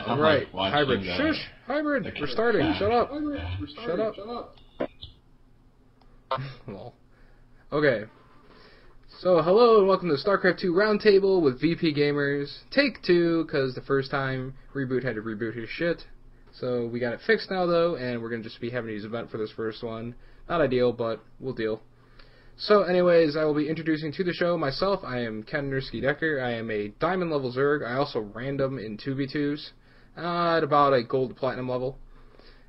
I'm Right, like watching hybrid. the... Shush! Hybrid! We're starting. Shut up! Shut up! Lol. Okay. So, hello and welcome to Starcraft 2 Roundtable with VPGamers. Take 2, because the first time Reboot had to reboot his shit. So, we got it fixed now, though, and we're going to just be having to use event for this first one. Not ideal, but we'll deal. So, anyways, I will be introducing to the show myself. I am Ken Nersky Decker. I am a Diamond level Zerg. I also random in 2v2s at about a Gold to Platinum level.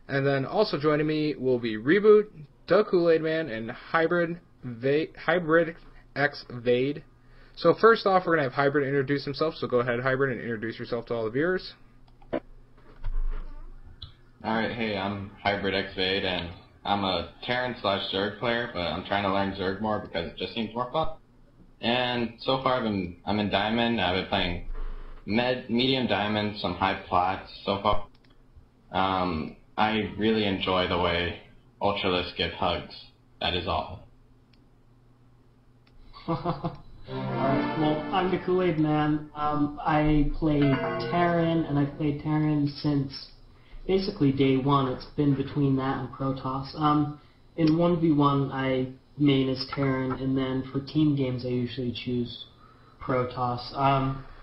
And then also joining me will be Reboot, the Kool-Aid Man, and Hybrid X Vade. So first off, we're going to have Hybrid introduce himself, so go ahead, Hybrid, and introduce yourself to all the viewers. Alright, hey, I'm Hybrid X Vade, and I'm a Terran/Zerg player, but I'm trying to learn Zerg more because it just seems more fun. And so far I'm in Diamond. I've been playing medium Diamond, some high plats so far. I really enjoy the way Ultralists give hugs. That is all. Alright, well, I'm the Kool-Aid Man. I play Terran, and I've played Terran since basically day one. It's been between that and Protoss. In 1v1, I main as Terran, and then for team games, I usually choose Protoss.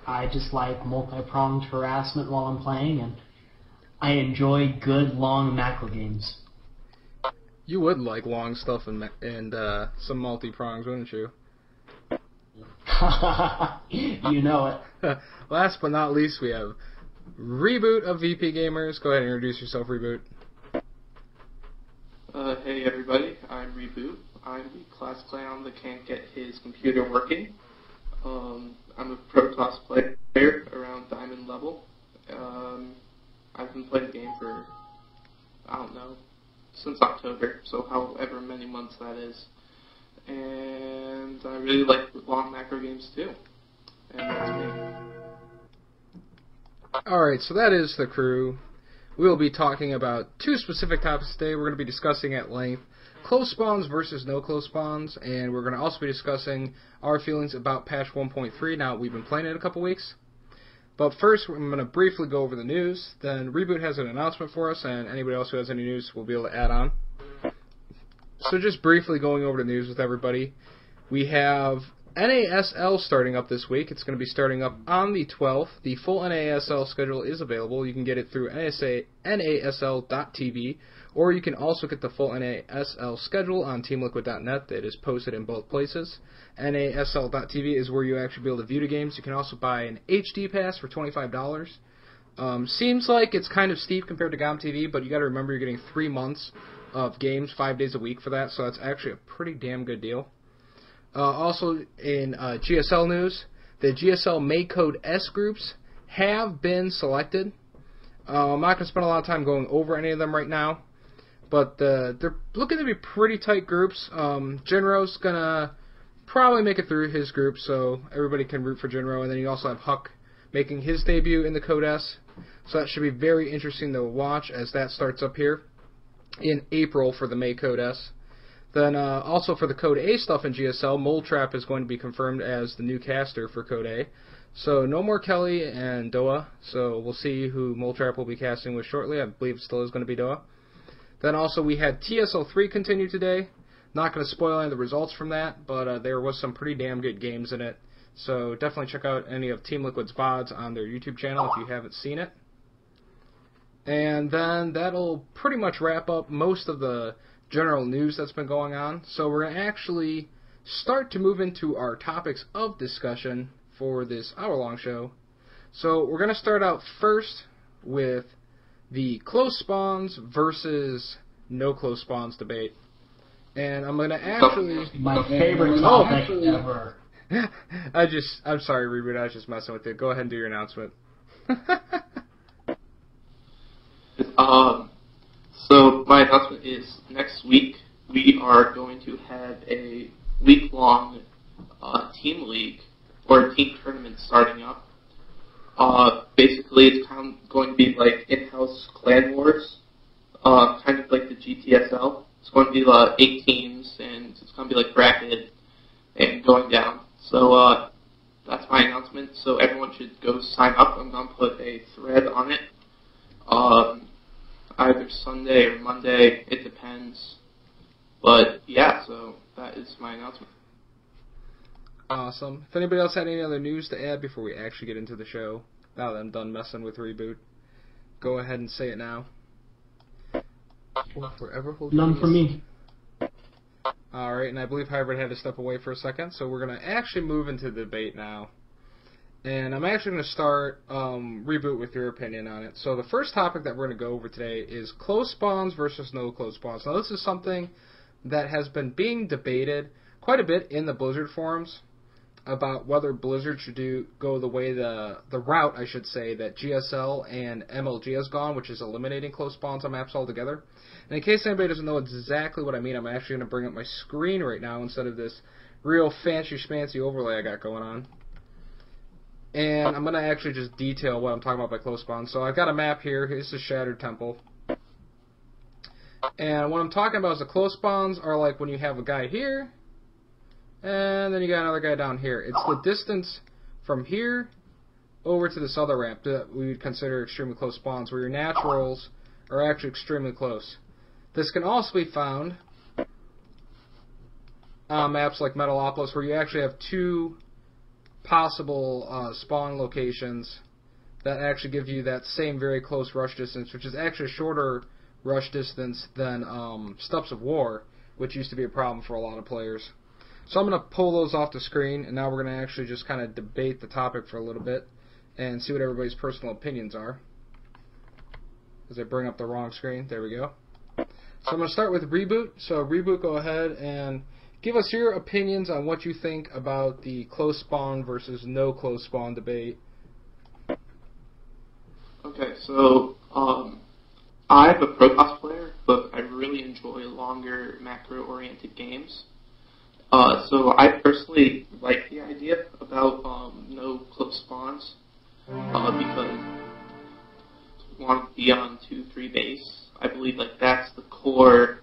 I just like multi-pronged harassment while I'm playing, and I enjoy good, long macro games. You would like long stuff and some multi-prongs, wouldn't you? You know it. Last but not least, we have Reboot of VPGamers. Go ahead and introduce yourself, Reboot. Hey everybody, I'm Reboot. I'm the class clown that can't get his computer working. I'm a Protoss player around Diamond level. I've been playing the game for, I don't know, since October, so however many months that is. And I really like long macro games too. And that's me. Alright, so that is the crew. We will be talking about two specific topics today. We're going to be discussing at length close spawns versus no close spawns, and we're going to also be discussing our feelings about patch 1.3 now that we've been playing it a couple weeks. But first, I'm going to briefly go over the news, then Reboot has an announcement for us, and anybody else who has any news will be able to add on. So just briefly going over the news with everybody, we have NASL starting up this week. It's going to be starting up on the 12th. The full NASL schedule is available. You can get it through NASL.tv, or you can also get the full NASL schedule on TeamLiquid.net. It is posted in both places. NASL.tv is where you actually be able to view the games. You can also buy an HD pass for $25. Seems like it's kind of steep compared to GOM TV, but you got to remember you're getting 3 months of games 5 days a week for that, so that's actually a pretty damn good deal. Also, in GSL news, the GSL May Code S groups have been selected. I'm not going to spend a lot of time going over any of them right now, but they're looking to be pretty tight groups. Jinro's going to probably make it through his group, so everybody can root for Jinro. And then you also have Huck making his debut in the Code S, so that should be very interesting to watch as that starts up here in April for the May Code S. Then also for the Code A stuff in GSL, Mole Trap is going to be confirmed as the new caster for Code A. So no more Kelly and Doa, so we'll see who Mole Trap will be casting with shortly. I believe it still is going to be Doa. Then also we had TSL3 continue today. Not going to spoil any of the results from that, but there was some pretty damn good games in it. So definitely check out any of Team Liquid's VODs on their YouTube channel if you haven't seen it. And then that'll pretty much wrap up most of the general news that's been going on. So we're going to actually start to move into our topics of discussion for this hour-long show. So we're going to start out first with the close spawns versus no close spawns debate. And I'm going to actually... My favorite topic ever. I'm sorry, Reboot, I was just messing with you. Go ahead and do your announcement. So my announcement is next week we are going to have a week-long team league or team tournament starting up. Basically, it's kind of going to be like in-house clan wars, kind of like the GTSL. It's going to be 8 teams, and it's going to be like bracketed and going down. So that's my announcement. So everyone should go sign up. I'm going to put a thread on it Either Sunday or Monday. It depends. But yeah, so that is my announcement. Awesome. If anybody else had any other news to add before we actually get into the show, now that I'm done messing with Reboot, go ahead and say it now. Or forever hold your None peace. for me. Alright, and I believe Hybrid had to step away for a second, so we're going to actually move into the debate now. And I'm actually going to start Reboot with your opinion on it. So the first topic that we're going to go over today is close spawns versus no close spawns. Now this is something that has been being debated quite a bit in the Blizzard forums about whether Blizzard should go the way the route, I should say, that GSL and MLG has gone, which is eliminating close spawns on maps altogether. And in case anybody doesn't know exactly what I mean, I'm actually going to bring up my screen right now instead of this real fancy schmancy overlay I got going on. And I'm going to actually just detail what I'm talking about by close spawns. So I've got a map here. This is Shattered Temple. And what I'm talking about is the close spawns are like when you have a guy here, and then you got another guy down here. It's the distance from here over to this other ramp that we would consider extremely close spawns, where your naturals are actually extremely close. This can also be found on maps like Metalopolis, where you actually have two possible spawn locations that actually give you that same very close rush distance, which is actually a shorter rush distance than Steps of War, which used to be a problem for a lot of players. So I'm going to pull those off the screen, and now we're going to actually just kind of debate the topic for a little bit and see what everybody's personal opinions are. As I bring up the wrong screen, there we go. So I'm going to start with Reboot. So Reboot, go ahead and give us your opinions on what you think about the close spawn versus no close spawn debate. Okay, so I'm a Protoss player, but I really enjoy longer macro-oriented games. So I personally like the idea about no close spawns because we want to be on 2-3 base. I believe like that's the core.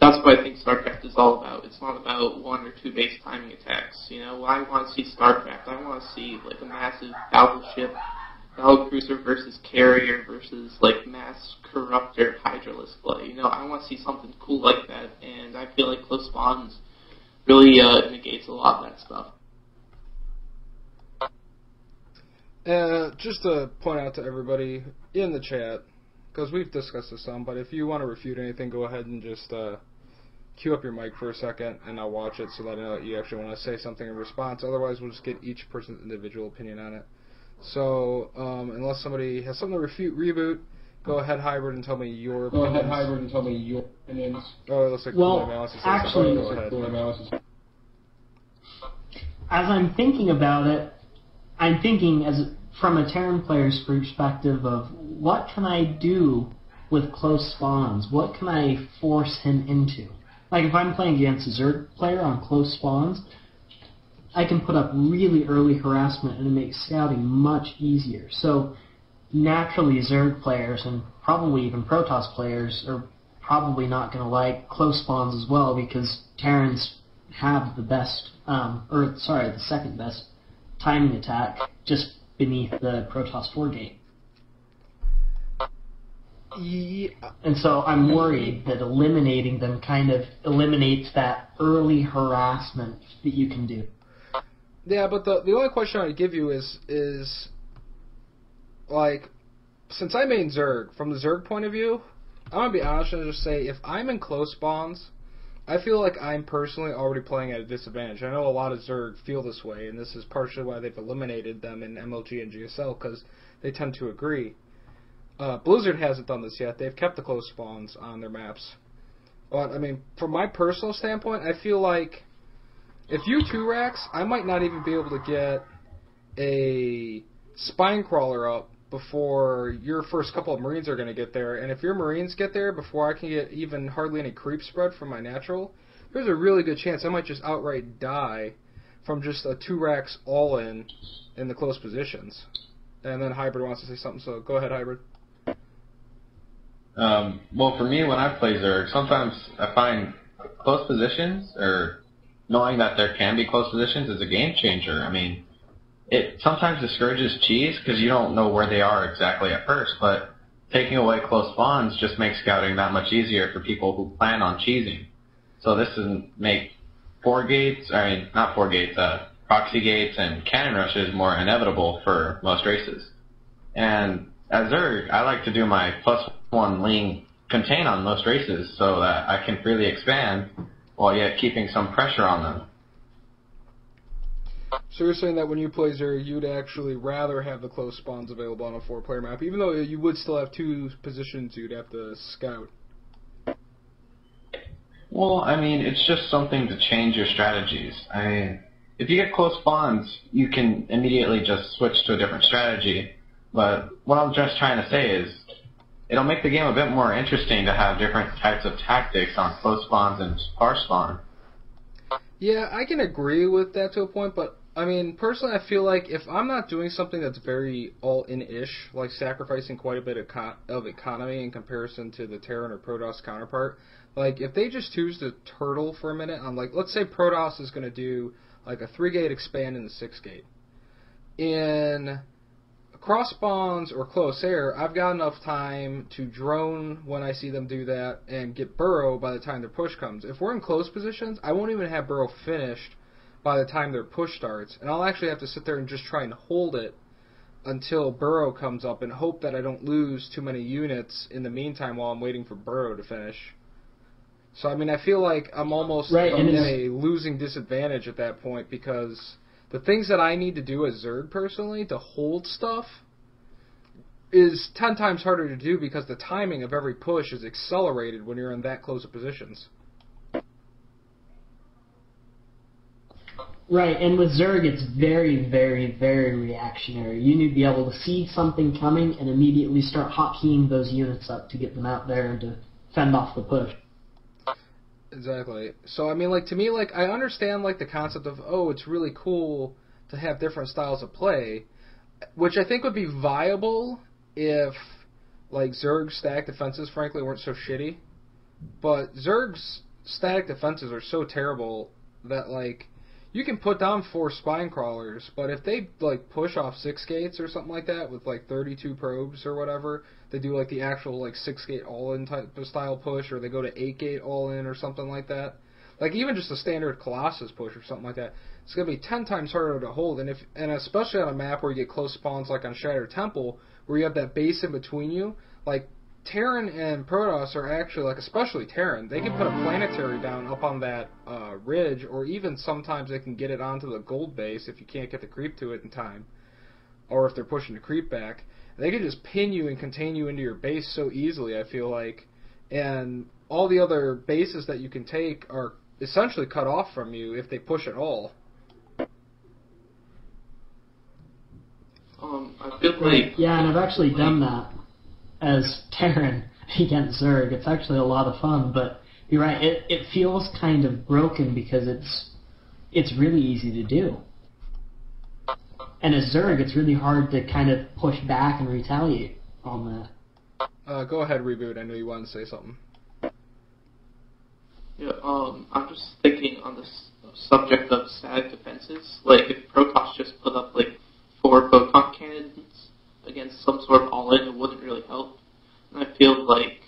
That's what I think Starcraft is all about. It's not about 1 or 2 base timing attacks. You know, I want to see Starcraft. I want to see like a massive battleship, battlecruiser versus carrier versus like mass corruptor hydralisk play. You know, I want to see something cool like that, and I feel like close spawns really negates a lot of that stuff. Just to point out to everybody in the chat, because we've discussed this some, but if you want to refute anything, go ahead and just cue up your mic for a second, and I'll watch it so that I know that you actually want to say something in response. Otherwise, we'll just get each person's individual opinion on it. So, unless somebody has something to refute Reboot, go ahead, Hybrid, and tell me your opinions. Go ahead, Hybrid, and tell me your opinions. Oh, it looks like actually, go ahead. As I'm thinking about it, I'm thinking from a Terran player's perspective of what can I do with close spawns? What can I force him into? Like if I'm playing against a Zerg player on close spawns, I can put up really early harassment and it makes scouting much easier. So naturally Zerg players and probably even Protoss players are probably not going to like close spawns as well because Terrans have the best, the second best timing attack just beneath the Protoss 4 gate. Yeah. And so I'm worried that eliminating them kind of eliminates that early harassment that you can do. Yeah, but the only question I would give you is like, since I main Zerg, from the Zerg point of view, I'm going to be honest and just say, if I'm in close spawns, I feel like I'm personally already playing at a disadvantage. I know a lot of Zerg feel this way, and this is partially why they've eliminated them in MLG and GSL, because they tend to agree. Blizzard hasn't done this yet. They've kept the close spawns on their maps. But, I mean, from my personal standpoint, I feel like if you 2-racks, I might not even be able to get a spine crawler up before your first couple of Marines are going to get there. And if your Marines get there before I can get even hardly any creep spread from my natural, there's a really good chance I might just outright die from just a 2-racks all-in in the close positions. And then Hybrid wants to say something, so go ahead, Hybrid. Well, for me, when I play Zerg, sometimes I find close positions, or knowing that there can be close positions, is a game changer. I mean, it sometimes discourages cheese because you don't know where they are exactly at first, but taking away close spawns just makes scouting that much easier for people who plan on cheesing. So this doesn't make proxy gates and cannon rushes more inevitable for most races. And as Zerg, I like to do my +1 lean contain on most races so that I can freely expand while yet keeping some pressure on them. So you're saying that when you play Zerg, you'd actually rather have the close spawns available on a 4-player map, even though you would still have 2 positions you'd have to scout? Well, I mean, it's just something to change your strategies. I mean, if you get close spawns, you can immediately just switch to a different strategy. But what I'm just trying to say is, it'll make the game a bit more interesting to have different types of tactics on close spawns and sparse spawn. Yeah, I can agree with that to a point, but I mean, personally, I feel like if I'm not doing something that's very all-in-ish, like sacrificing quite a bit of economy in comparison to the Terran or Protoss counterpart, like if they just choose to turtle for a minute on, like, let's say Protoss is going to do like a 3-gate expand in the 6-gate. In cross spawns or close air, I've got enough time to drone when I see them do that and get burrow by the time their push comes. If we're in close positions, I won't even have burrow finished by the time their push starts, and I'll actually have to sit there and just try and hold it until burrow comes up and hope that I don't lose too many units in the meantime while I'm waiting for burrow to finish. So I mean, I feel like I'm almost in a losing disadvantage at that point, because the things that I need to do as Zerg personally to hold stuff is 10 times harder to do because the timing of every push is accelerated when you're in that close of positions. Right, and with Zerg, it's very, very, very reactionary. You need to be able to see something coming and immediately start hotkeying those units up to get them out there and to fend off the push. Exactly. So, I mean, like, to me, like, I understand, like, the concept of, oh, it's really cool to have different styles of play, which I think would be viable if, like, Zerg's static defenses, frankly, weren't so shitty. But Zerg's static defenses are so terrible that, like, you can put down 4 spine crawlers, but if they, like, push off 6 gates or something like that with, like, 32 probes or whatever, they do, like, the actual, like, 6-gate all-in type of style push, or they go to 8-gate all-in or something like that. Like, even just a standard Colossus push or something like that, it's going to be 10 times harder to hold, and especially on a map where you get close spawns like on Shattered Temple, where you have that base in between you, like, Terran and Protoss are actually, like, especially Terran, they can put a planetary down up on that ridge, or even sometimes they can get it onto the gold base if you can't get the creep to it in time, or if they're pushing the creep back. They can just pin you and contain you into your base so easily, I feel like, and all the other bases that you can take are essentially cut off from you if they push at all. I feel like... Yeah, and I've actually done that as Terran against Zerg. It's actually a lot of fun, but you're right, it feels kind of broken because it's really easy to do. And as Zerg, it's really hard to kind of push back and retaliate on that. Go ahead, Reboot. I know you wanted to say something. Yeah, I'm just thinking on the subject of static defenses. Like, if Protoss just put up, like, 4 photon cannons against some sort of all-in, it wouldn't really help. And I feel like,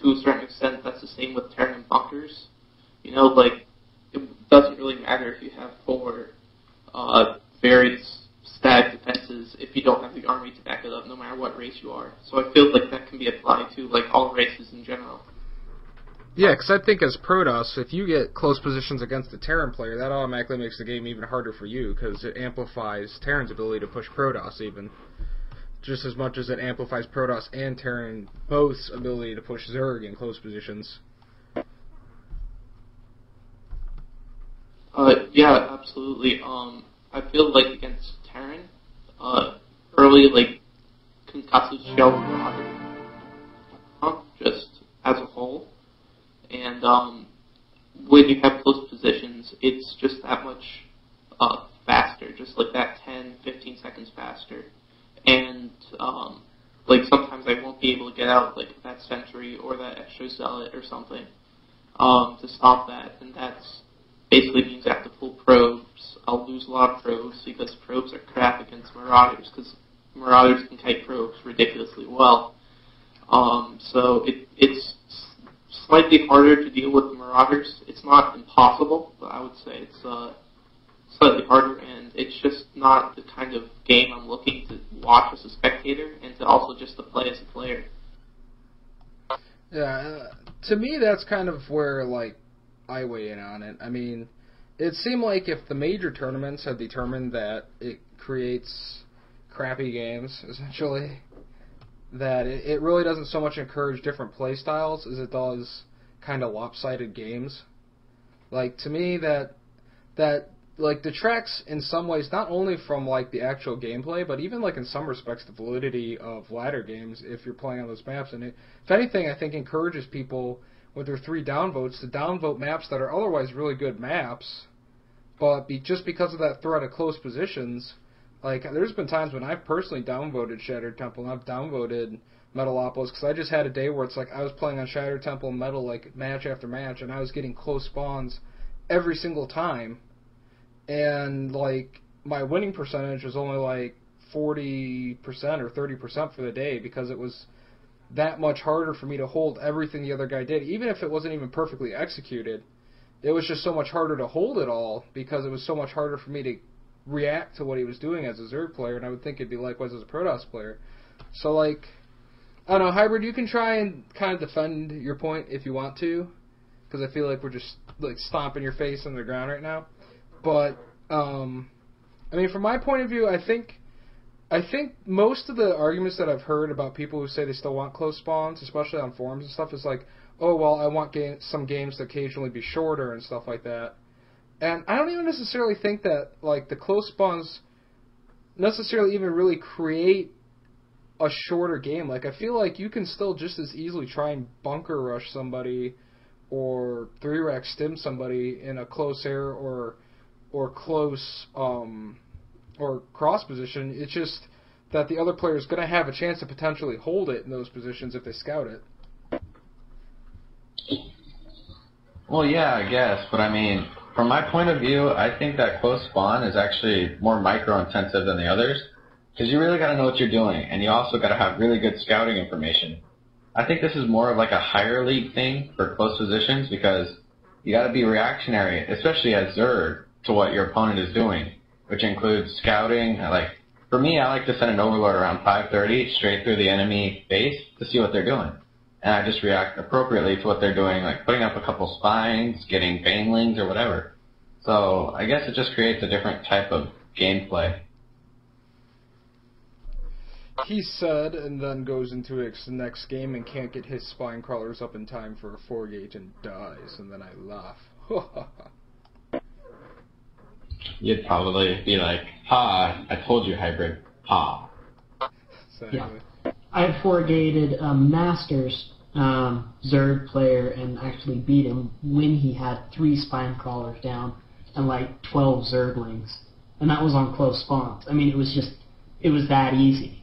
to a certain extent, that's the same with Terran and bunkers. You know, like, it doesn't really matter if you have 4 various static defenses if you don't have the army to back it up, no matter what race you are. So I feel like that can be applied to, like, all races in general. Yeah, because I think as Protoss, if you get close positions against a Terran player, that automatically makes the game even harder for you, because it amplifies Terran's ability to push Protoss even. Just as much as it amplifies Protoss and Terran both's ability to push Zerg in close positions. Yeah, absolutely. I feel like against Terran, early, like, concussive shell just as a whole. And when you have close positions, it's just that much faster, just like that 10, 15 seconds faster. And, like, sometimes I won't be able to get out, like, that sentry or that extra zealot or something to stop that. And that's basically means I have to pull probes I'll lose a lot of probes because probes are crap against Marauders, because Marauders can kite probes ridiculously well. So it's slightly harder to deal with the Marauders. It's not impossible, but I would say it's slightly harder, and it's just not the kind of game I'm looking to watch as a spectator, and to also just to play as a player. Yeah, to me that's kind of where, like, I weigh in on it. I mean, it seemed like if the major tournaments had determined that it creates crappy games, essentially, that it really doesn't so much encourage different play styles as it does kind of lopsided games. Like, to me, that like detracts in some ways not only from like the actual gameplay, but even like in some respects the validity of ladder games if you're playing on those maps. And it, if anything, I think encourages people with their 3 downvotes to downvote maps that are otherwise really good maps, but just because of that threat of close positions. Like, there's been times when I've personally downvoted Shattered Temple, and I've downvoted Metalopolis, because I just had a day where it's like I was playing on Shattered Temple and Metal, like, match after match, and I was getting close spawns every single time. And, like, my winning percentage was only, like, 40% or 30% for the day, because it was that much harder for me to hold everything the other guy did, even if it wasn't even perfectly executed. It was just so much harder to hold it all, because it was so much harder for me to react to what he was doing as a Zerg player, and I would think it'd be likewise as a Protoss player. So, like, I don't know, Hybrid, you can try and kind of defend your point if you want to, because I feel like we're just, like, stomping your face on the ground right now. But, I mean, from my point of view, I think most of the arguments that I've heard about people who say they still want close spawns, especially on forums and stuff, is like, oh, well, I want some games to occasionally be shorter and stuff like that. And I don't even necessarily think that, like, the close spawns necessarily even really create a shorter game. Like, I feel like you can still just as easily try and bunker rush somebody or 3-rack stim somebody in a close air or close or cross position. It's just that the other player is going to have a chance to potentially hold it in those positions if they scout it. Well, yeah, I guess, but I mean, from my point of view, I think that close spawn is actually more micro-intensive than the others, because you really got to know what you're doing, and you also got to have really good scouting information. I think this is more of like a higher league thing for close positions, because you got to be reactionary, especially as Zerg, to what your opponent is doing, which includes scouting. Like, for me, I like to send an overlord around 5:30 straight through the enemy base to see what they're doing. And I just react appropriately to what they're doing, like putting up a couple spines, getting banelings, or whatever. So I guess it just creates a different type of gameplay. He said, and then goes into his next game and can't get his spine crawlers up in time for a 4-gate and dies, and then I laugh. You'd probably be like, ha, I told you, Hybrid, ha. Exactly. Yeah. I had 4-gated Masters Zerg player and actually beat him when he had 3 spine crawlers down and like 12 Zerglings. And that was on close spawns. I mean, it was that easy.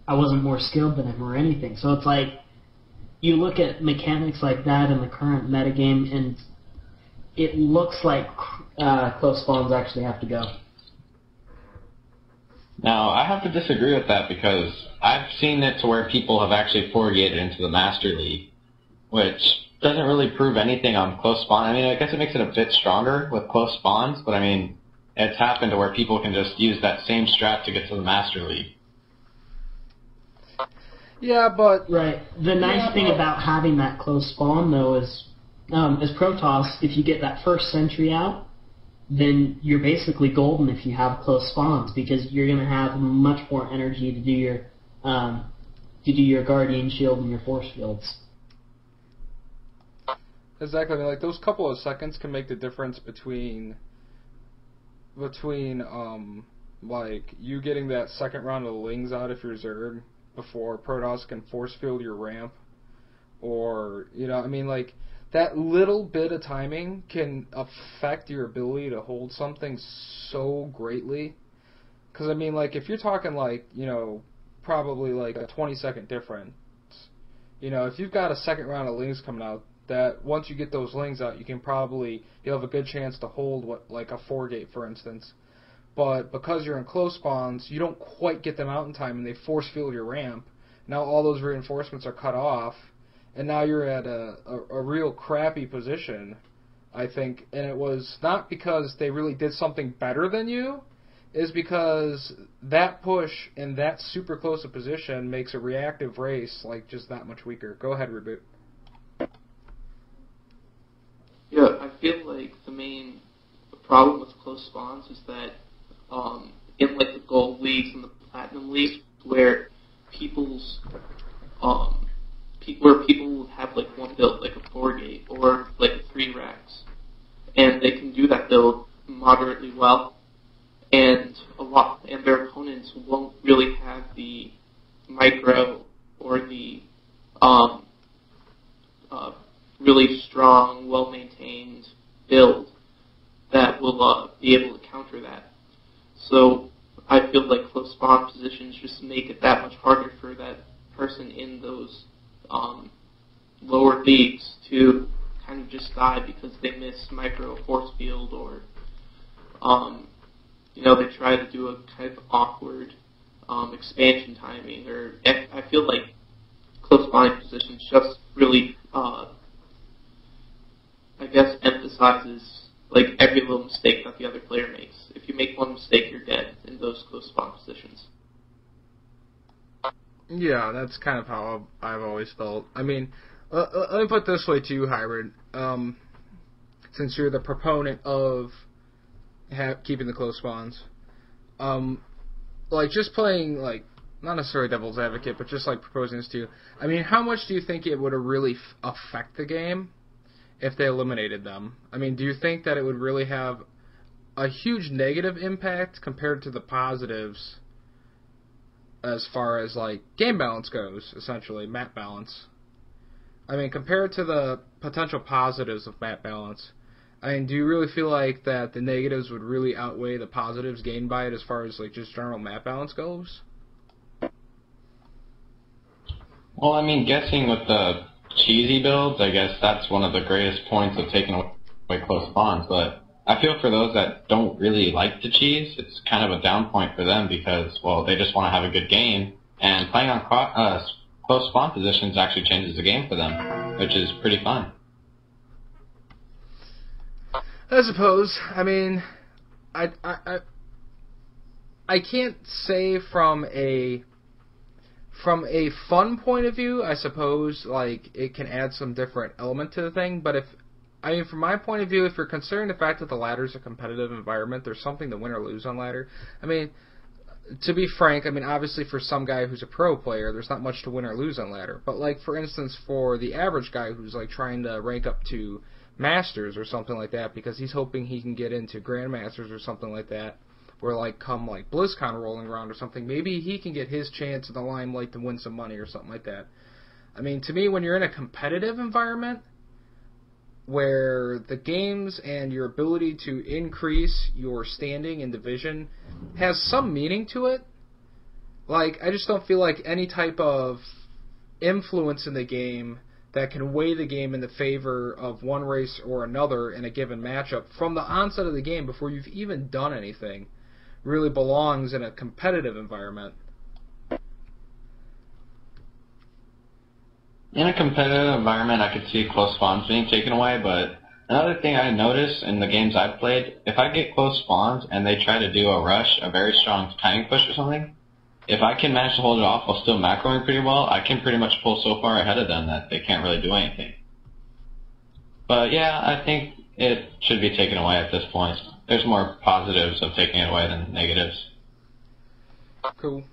I wasn't more skilled than him or anything. So it's like, you look at mechanics like that in the current metagame, and it looks like close spawns actually have to go. Now, I have to disagree with that, because I've seen it to where people have actually 4-gated into the Master League, which doesn't really prove anything on close spawn. I mean, I guess it makes it a bit stronger with close spawns, but I mean, it's happened to where people can just use that same strat to get to the Master League. Yeah, but... Right. The nice thing about having that close spawn, though, is as Protoss, if you get that first sentry out, then you're basically golden if you have close spawns, because you're going to have much more energy to do your Guardian Shield and your Force Fields. Exactly. I mean, like, those couple of seconds can make the difference between like, you getting that second round of Lings out if you're Zerg before Protoss can force field your ramp, or, you know, I mean, like, that little bit of timing can affect your ability to hold something so greatly. Because, I mean, like, if you're talking, like, you know, probably, like, a 20-second difference, you know, if you've got a second round of Lings coming out, that once you get those Lings out, you'll have a good chance to hold, like, a 4-gate, for instance. but because you're in close spawns, you don't quite get them out in time, and they force field your ramp. Now all those reinforcements are cut off, and now you're at a real crappy position, I think. And it was not because they really did something better than you, is because that push in that super close a position makes a reactive race like just that much weaker. Go ahead, Reboot. Yeah, I feel like the main problem with close spawns is that in like the gold leagues and the platinum leagues, where people's where people have like one build, like a 4-gate or like a 3 racks, and they can do that build moderately well, and their opponents won't really have the micro or the really strong, well-maintained build that will be able to counter that. So I feel like close spawn positions just make it that much harder for that person in those lower leagues to kind of just die because they miss micro force field, or they try to do a kind of awkward expansion timing. Or I feel like close spawning positions just really I guess emphasizes like every little mistake that the other player makes. If you make one mistake, you're dead in those close spawn positions. Yeah, that's kind of how I've always felt. I mean, let me put it this way to you, Hybrid. Since you're the proponent of keeping the close spawns, like just playing, like, not necessarily devil's advocate, but just like proposing this to you. I mean, how much do you think it would really affect the game if they eliminated them? I mean, do you think that it would really have a huge negative impact compared to the positives as far as, like, game balance goes, essentially, map balance? I mean, compared to the potential positives of map balance, I mean, do you really feel like that the negatives would really outweigh the positives gained by it as far as, like, just general map balance goes? Well, I mean, guessing with the cheesy builds, I guess that's one of the greatest points of taking away close spawns, but I feel for those that don't really like the cheese, it's kind of a down point for them because, well, they just want to have a good game, and playing on close spawn positions actually changes the game for them, which is pretty fun. I suppose. I mean, I can't say from a fun point of view, I suppose, like, it can add some different element to the thing, but from my point of view, if you're considering the fact that the ladder's a competitive environment, there's something to win or lose on ladder. I mean, to be frank, I mean, obviously for some guy who's a pro player, there's not much to win or lose on ladder. But, like, for instance, for the average guy who's, like, trying to rank up to Masters or something like that because he's hoping he can get into Grandmasters or something like that, where, like, come, like, BlizzCon rolling around or something, maybe he can get his chance in the limelight to win some money or something like that. I mean, to me, when you're in a competitive environment where the games and your ability to increase your standing in division has some meaning to it, like, I just don't feel like any type of influence in the game that can weigh the game in the favor of one race or another in a given matchup from the onset of the game before you've even done anything really belongs in a competitive environment. In a competitive environment, I could see close spawns being taken away, but another thing I notice in the games I've played, if I get close spawns and they try to do a rush, a very strong timing push or something, if I can manage to hold it off while still macroing pretty well, I can pretty much pull so far ahead of them that they can't really do anything. But yeah, I think it should be taken away at this point. There's more positives of taking it away than negatives. Cool.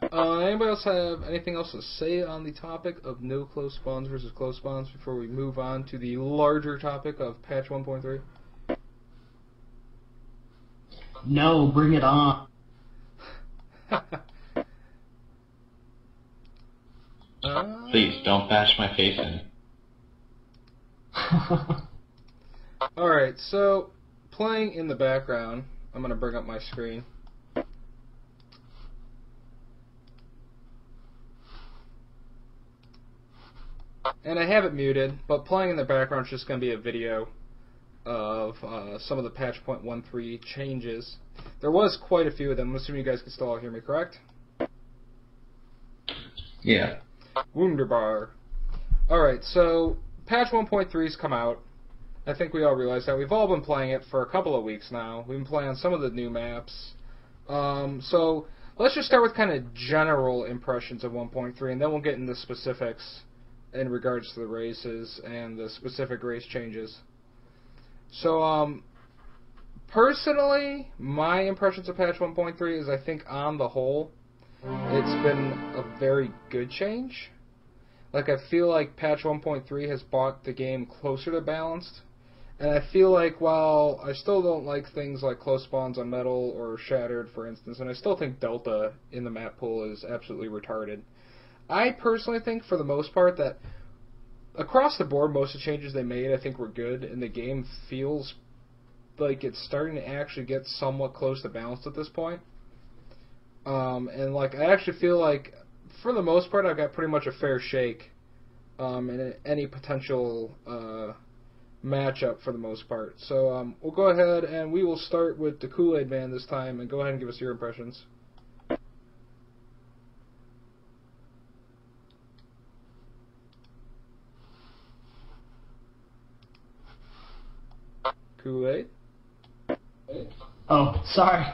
Anybody else have anything else to say on the topic of no close spawns versus close spawns before we move on to the larger topic of patch 1.3? No, bring it on. Please, don't bash my face in. Alright, so, playing in the background, I'm going to bring up my screen. And I have it muted, but playing in the background is just going to be a video of some of the patch 0.13 changes. There was quite a few of them. I'm assuming you guys can still all hear me, correct? Yeah. Wunderbar. Alright, so patch 1.3's come out. I think we all realize that. We've all been playing it for a couple of weeks now. We've been playing on some of the new maps. So let's just start with kind of general impressions of 1.3, and then we'll get into specifics in regards to the races and the specific race changes. So, personally, my impressions of patch 1.3 is I think on the whole, it's been a very good change. Like, I feel like patch 1.3 has brought the game closer to balanced. And I feel like while I still don't like things like close spawns on Metal or Shattered, for instance, and I still think Delta in the map pool is absolutely retarded, I personally think, for the most part, that across the board, most of the changes they made, I think, were good, and the game feels like it's starting to actually get somewhat close to balanced at this point. And, like, I actually feel like, for the most part, I've got pretty much a fair shake in any potential matchup for the most part. So we'll go ahead and we will start with the Kool-Aid Man this time, and go ahead and give us your impressions. Kool-Aid? Oh, sorry.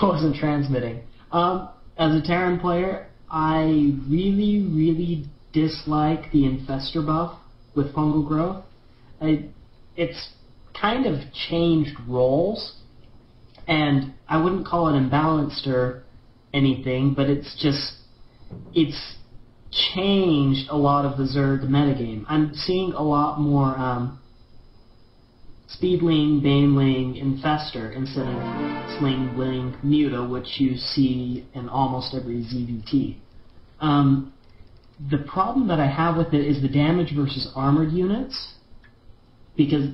I wasn't transmitting. As a Terran player, I really, really dislike the Infestor buff with fungal growth. It's kind of changed roles, and I wouldn't call it imbalanced or anything, but it's changed a lot of the Zerg metagame. I'm seeing a lot more Speedling, Baneling, Infestor instead of Slingling, Muta, which you see in almost every ZVT. The problem that I have with it is the damage versus armored units, because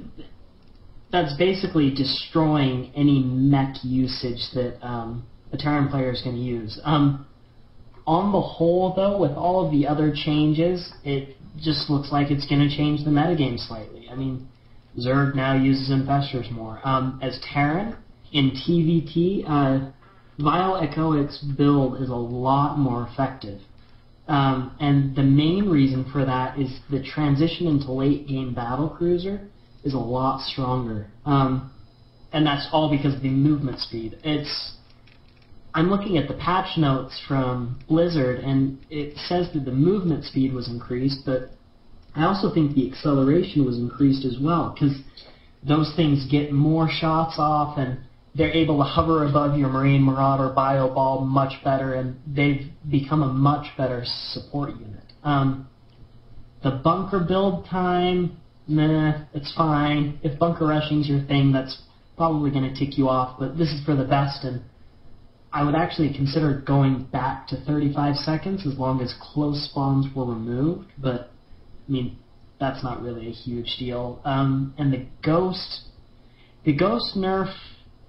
that's basically destroying any mech usage that a Terran player is going to use. On the whole, though, with all of the other changes, it just looks like it's going to change the metagame slightly. I mean, Zerg now uses Infestors more. As Terran, in TVT, Vile Echoic's build is a lot more effective. And the main reason for that is the transition into late-game battlecruiser is a lot stronger. And that's all because of the movement speed. I'm looking at the patch notes from Blizzard, and it says that the movement speed was increased, but I also think the acceleration was increased as well, because those things get more shots off, and they're able to hover above your Marine Marauder Bio Ball much better, and they've become a much better support unit. The bunker build time, meh, it's fine. If bunker rushing's your thing, that's probably going to tick you off, but this is for the best, and I would actually consider going back to 35 seconds as long as close spawns were removed, but I mean, that's not really a huge deal. And the Ghost nerf,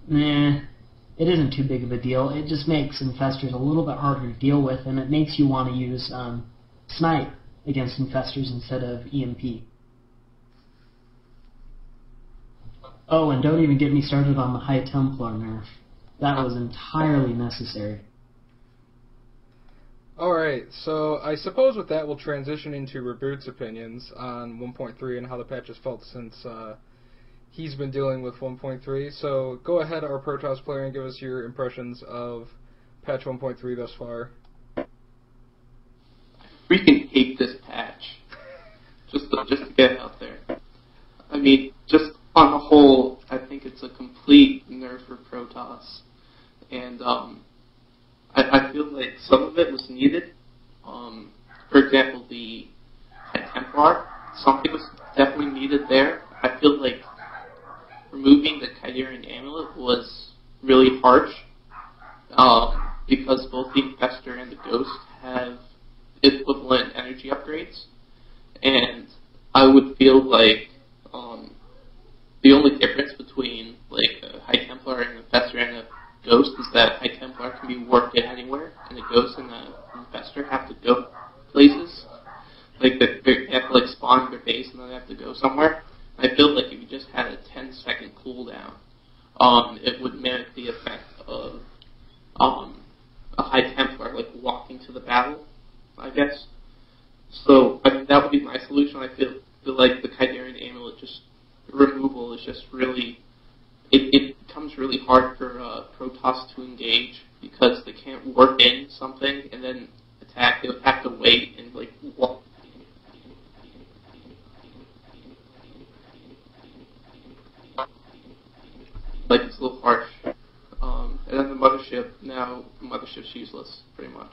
it isn't too big of a deal. It just makes Infestors a little bit harder to deal with, and it makes you want to use Snipe against Infestors instead of EMP. Oh, and don't even get me started on the High Templar nerf. That was entirely necessary. Alright, so I suppose with that we'll transition into Reboot's opinions on 1.3 and how the patch has felt since he's been dealing with 1.3. So go ahead, our Protoss player, and give us your impressions of patch 1.3 thus far. I freaking hate this patch. Just to get it out there. I mean, just on the whole, I think it's a complete nerf for Protoss. And I feel like some of it was needed. For example, the High Templar, something was definitely needed there. I feel like removing the Chidarian Amulet was really harsh, because both the Infestor and the Ghost have equivalent energy upgrades, and I would feel like the only difference between like a High Templar and an Infestor and a Ghost is that High Templar can be warped in anywhere, and the Ghost and the Infestor have to go places. Like they have to like spawn in their base and then they have to go somewhere. I feel like if you just had a 10-second it would mimic the effect of a High Templar, like walking to the battle, I guess. So I mean, that would be my solution. I feel like the Khydarian Amulet just removal is just really, it becomes really hard for Protoss to engage because they can't warp in something and then attack. They would have to wait and like walk. Like it's a little harsh. And then the mothership, now the mothership's useless, pretty much.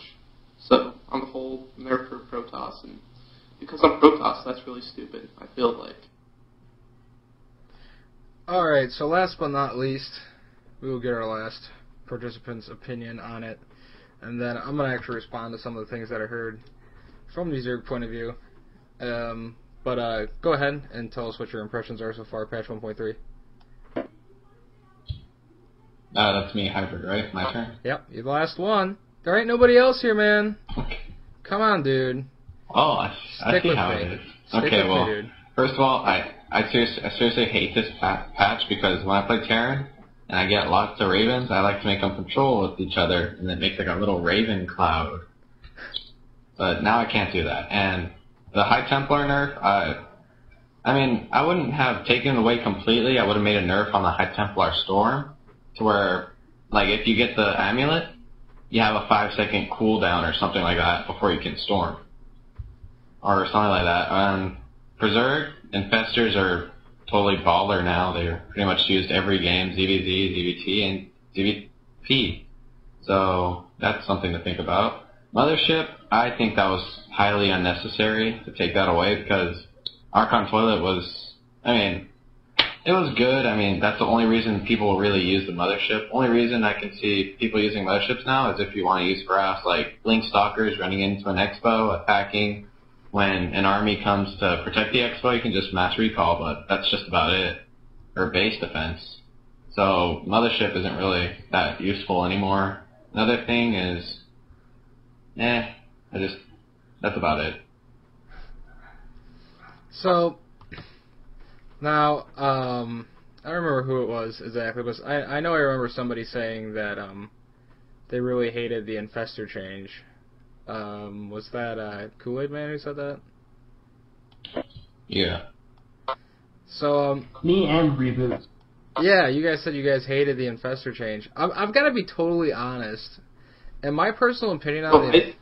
So, on the whole, nerf for Protoss, and because I'm Protoss, that's really stupid, I feel like. Alright, so last but not least, we will get our last participant's opinion on it, and then I'm going to actually respond to some of the things that I heard from the Zerg point of view. But go ahead and tell us what your impressions are so far, patch 1.3. That's me, Hybrid, right? My turn? Yep, you're the last one. There ain't nobody else here, man. Come on, dude. Oh, I see how it is. Okay, well, first of all, I seriously hate this patch because when I play Terran and I get lots of ravens, I like to make them control with each other, and it makes like a little raven cloud. But now I can't do that. And the High Templar nerf, I mean, I wouldn't have taken it away completely. I would have made a nerf on the High Templar Storm to where, like, if you get the amulet, you have a 5-second cooldown or something like that before you can storm. Or something like that. For Zerg, Infestors are totally baller now. They're pretty much used every game, ZVZ, ZVT, and ZVP. So that's something to think about. Mothership, I think that was highly unnecessary to take that away because Archon Toilet was, I mean, it was good. I mean, that's the only reason people really use the mothership. Only reason I can see people using motherships now is if you want to use graphs like Blink Stalkers running into an expo, attacking. When an army comes to protect the expo, you can just mass recall, but that's just about it. Or base defense. So, mothership isn't really that useful anymore. Another thing is, that's about it. So, now, I don't remember who it was exactly, but I know I remember somebody saying that they really hated the Infestor change. Was that Kool-Aid Man who said that? Yeah. So, me and Reboot. Yeah, you guys said you guys hated the Infestor change. I've got to be totally honest. And my personal opinion on it...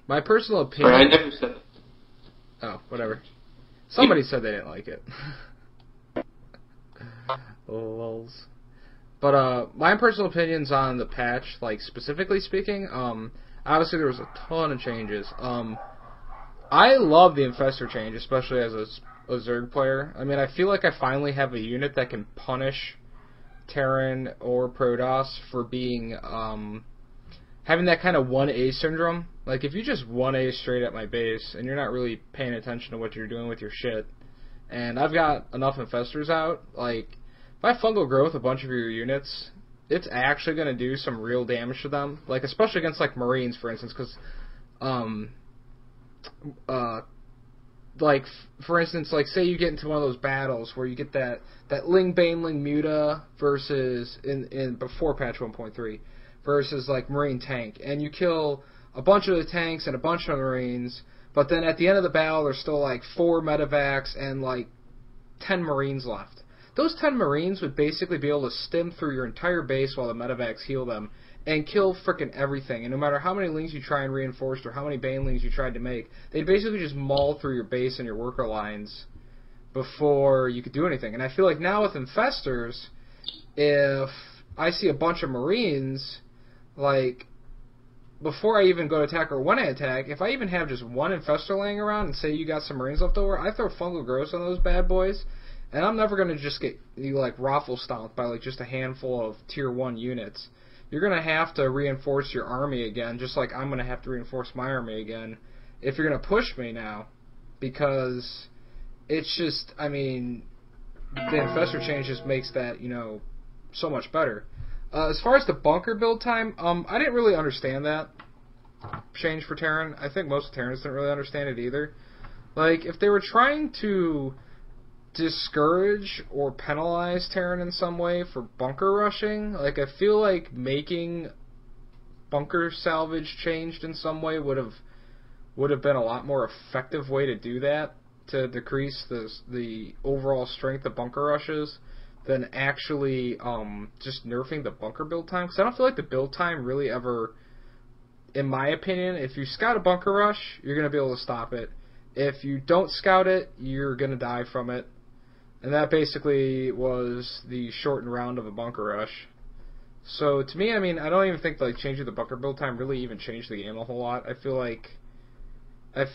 My personal opinion... Sorry, I never said that. Oh, whatever. Somebody said they didn't like it. Lols. But, my personal opinions on the patch, like, specifically speaking, obviously there was a ton of changes. I love the Infestor change, especially as a Zerg player. I mean, I feel like I finally have a unit that can punish Terran or Protoss for being, having that kind of 1A syndrome. Like, if you just 1A straight at my base, and you're not really paying attention to what you're doing with your shit, and I've got enough Infestors out, like, if I fungal growth a bunch of your units, it's actually going to do some real damage to them. Like, especially against, like, Marines, for instance, because, like, for instance, like, say you get into one of those battles where you get that Ling Baneling Muta versus, in before patch 1.3, versus, like, Marine tank, and you kill a bunch of the tanks and a bunch of Marines, but then at the end of the battle there's still, like, 4 medevacs and, like, 10 Marines left. Those 10 Marines would basically be able to stim through your entire base while the medevacs heal them and kill frickin' everything. And no matter how many Lings you try and reinforce or how many Banelings you tried to make, they'd basically just maul through your base and your worker lines before you could do anything. And I feel like now with Infestors, if I see a bunch of Marines, like, before I even go to attack or when I attack, if I even have just one Infestor laying around and say you got some Marines left over, I throw Fungal Growth on those bad boys. And I'm never going to just get you, like, raffle stomped by, like, just a handful of Tier 1 units. You're going to have to reinforce your army again, just like I'm going to have to reinforce my army again, if you're going to push me now. Because it's just, I mean, the Infestor change just makes that, you know, so much better. As far as the bunker build time, I didn't really understand that change for Terran. I think most Terrans didn't really understand it either. Like, if they were trying to discourage or penalize Terran in some way for bunker rushing. Like, I feel like making bunker salvage changed in some way would have been a lot more effective way to do that, to decrease the overall strength of bunker rushes, than actually just nerfing the bunker build time. Because I don't feel like the build time really ever, in my opinion, if you scout a bunker rush, you're going to be able to stop it. If you don't scout it, you're going to die from it. And that basically was the shortened round of a bunker rush. So to me, I mean, I don't even think like changing the bunker build time really even changed the game a whole lot. I feel like if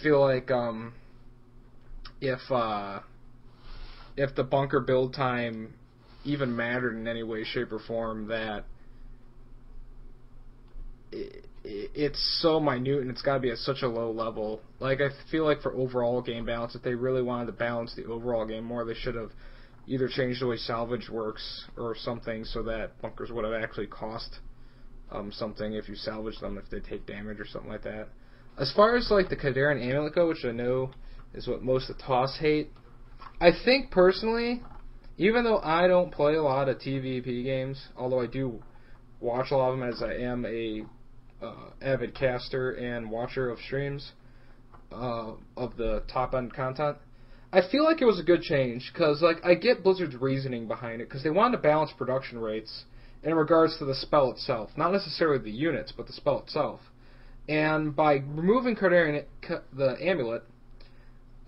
the bunker build time even mattered in any way, shape, or form, that it's so minute and it's got to be at such a low level. Like, I feel like for overall game balance, if they really wanted to balance the overall game more, they should have either changed the way salvage works or something, so that bunkers would have actually cost something if you salvage them, if they take damage or something like that. As far as like the Kadaran Amulet go, which I know is what most of TOS hate, I think personally, even though I don't play a lot of TVP games, although I do watch a lot of them as I am a avid caster and watcher of streams of the top end content, I feel like it was a good change, because like I get Blizzard's reasoning behind it, because they wanted to balance production rates in regards to the spell itself, not necessarily the units, but the spell itself. And by removing the amulet,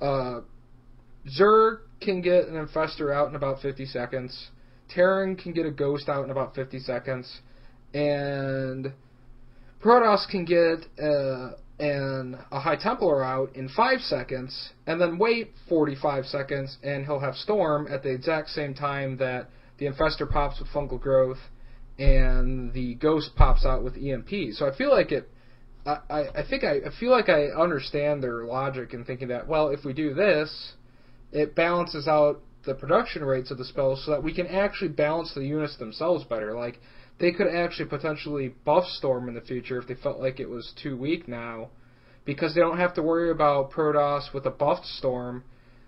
Zerg can get an Infestor out in about 50 seconds, Terran can get a Ghost out in about 50 seconds, and Protoss can get a High Templar out in 5 seconds, and then wait 45 seconds, and he'll have Storm at the exact same time that the Infestor pops with Fungal Growth, and the Ghost pops out with EMP. So I feel like I feel like I understand their logic in thinking that, well, if we do this, it balances out the production rates of the spells so that we can actually balance the units themselves better. Like, they could actually potentially buff Storm in the future if they felt like it was too weak now, because they don't have to worry about Protoss with a buffed Storm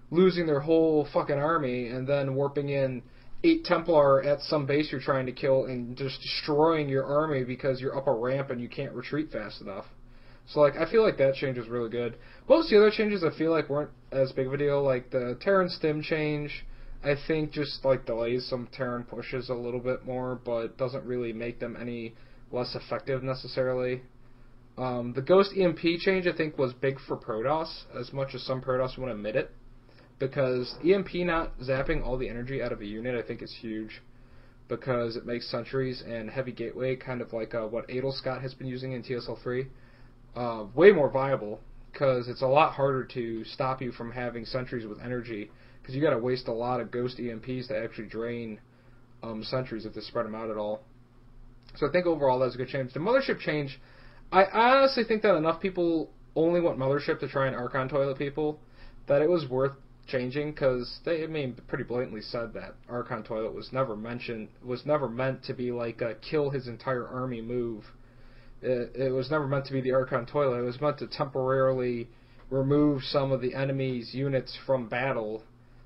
losing their whole fucking army and then warping in 8 Templar at some base you're trying to kill and just destroying your army because you're up a ramp and you can't retreat fast enough. So, like, I feel like that change was really good. Most of the other changes I feel like weren't as big of a deal. Like, the Terran Stim change, I think just, like, delays some Terran pushes a little bit more, but doesn't really make them any less effective necessarily. The Ghost EMP change, I think, was big for Protoss, as much as some Protoss won't admit it, because EMP not zapping all the energy out of a unit, I think, is huge, because it makes sentries and heavy gateway, kind of like what Adelscott has been using in TSL3, way more viable, because it's a lot harder to stop you from having sentries with energy, because you got to waste a lot of Ghost EMPs to actually drain sentries if they spread them out at all. So I think overall that's a good change. The Mothership change, I honestly think that enough people only want Mothership to try and Archon toilet people, that it was worth changing, because they, I mean, pretty blatantly said that Archon toilet was never meant to be like a kill his entire army move. It was never meant to be the Archon toilet. It was meant to temporarily remove some of the enemy's units from battle,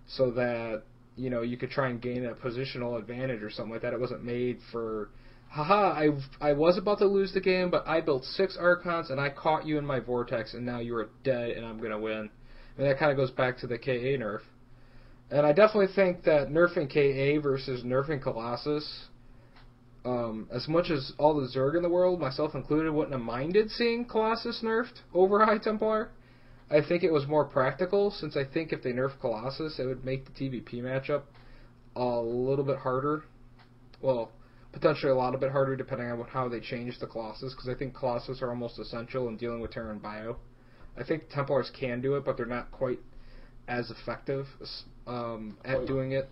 so that, you know, you could try and gain a positional advantage or something like that. It wasn't made for, haha, I was about to lose the game, but I built 6 Archons and I caught you in my vortex and now you are dead and I'm going to win. And that kind of goes back to the KA nerf. And I definitely think that nerfing KA versus nerfing Colossus, as much as all the Zerg in the world, myself included, wouldn't have minded seeing Colossus nerfed over High Templar, I think it was more practical, since I think if they nerf Colossus, it would make the TVP matchup a little bit harder. Well, potentially a lot bit harder depending on how they change the Colossus, because I think Colossus are almost essential in dealing with Terran Bio. I think Templars can do it, but they're not quite as effective at doing it.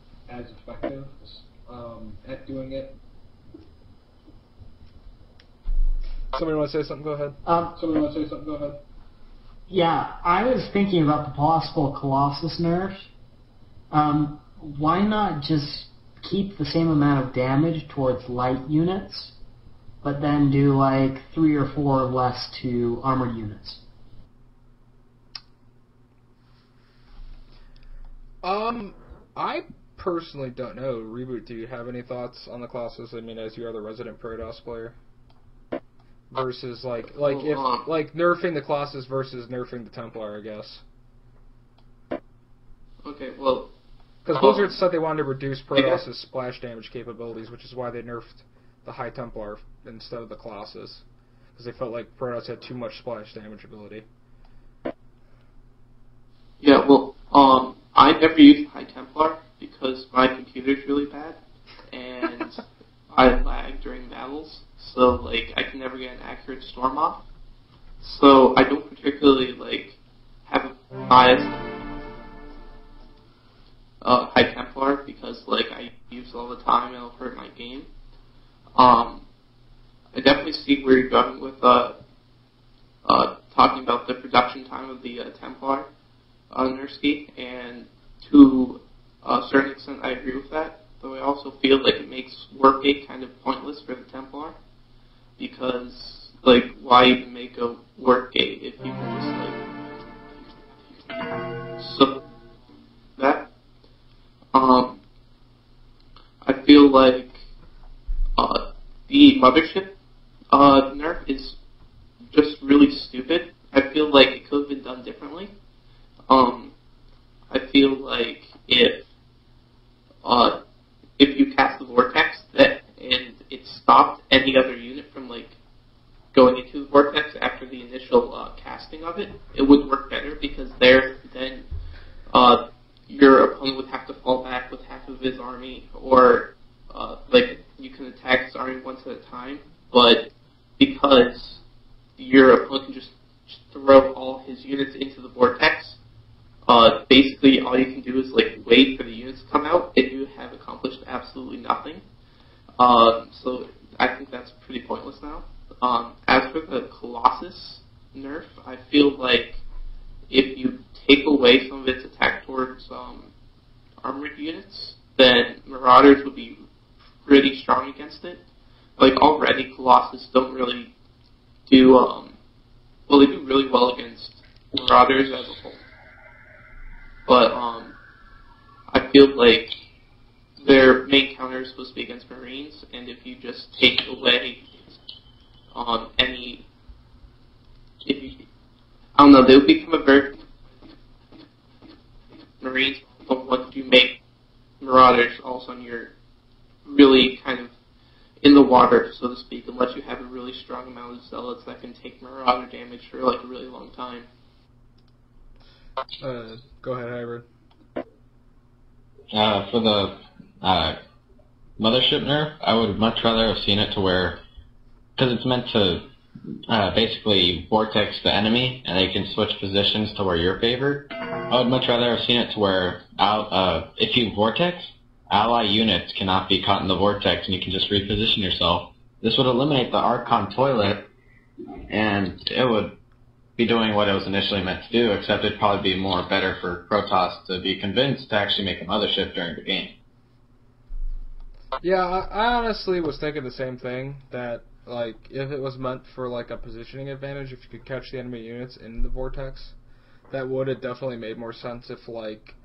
Somebody want to say something? Go ahead. Yeah, I was thinking about the possible Colossus nerf. Why not just keep the same amount of damage towards light units, but then do like 3 or 4 less to armored units? I personally don't know. Reboot, do you have any thoughts on the classes? I mean, as you are the resident Protoss player, versus like nerfing the classes versus nerfing the Templar, I guess. Okay, well, because Blizzard said they wanted to reduce Protoss' splash damage capabilities, which is why they nerfed the High Templar instead of the classes, because they felt like Protoss had too much splash damage ability. Yeah, well, I never used High Templar because my computer's really bad, and I lag during battles, so, like, I can never get an accurate storm off. So I don't particularly, like, have a bias High Templar because, like, I use it all the time and it'll hurt my game. I definitely see where you're going with talking about the production time of the Templar Nurski, and to a certain extent I agree with that, though I also feel like it makes Workgate kind of pointless for the Templar, because, like, why even make a Workgate if you can just, like, so that, I feel like the Mothership nerf is just really stupid. I feel like it could have been done differently. I feel like if you cast the vortex and it stopped any other unit from, like, going into the vortex after the initial casting of it, it would work better, because then your opponent would have to fall back with half of his army, or like, you can attack his army once at a time, but because your opponent can just throw all his units into the vortex, basically all you can do is, like, wait for the units to come out, and you have accomplished absolutely nothing. So I think that's pretty pointless now. As for the Colossus nerf, I feel like if you take away some of its attack towards armored units, then Marauders would be pretty strong against it. Like, already Colossus don't really do, well, they do really well against Marauders as a whole. But, I feel like their main counter is supposed to be against Marines, and if you just take away I don't know, they would become a very Marines, but once you make Marauders, all of a sudden you're really kind of in the water, so to speak, unless you have a really strong amount of Zealots that can take Marauder damage for, like, a really long time. Go ahead, Hybrid. For the Mothership nerf, I would much rather have seen it to where, because it's meant to basically vortex the enemy, and they can switch positions to where you're favored. I would much rather have seen it to where, if you vortex, ally units cannot be caught in the vortex, and you can just reposition yourself. This would eliminate the Archon toilet, and it would be doing what it was initially meant to do, except it'd probably be more better for Protoss to be convinced to actually make a mothership during the game. Yeah, I honestly was thinking the same thing, that, like, if it was meant for, like, a positioning advantage, if you could catch the enemy units in the vortex, that would have definitely made more sense if, like,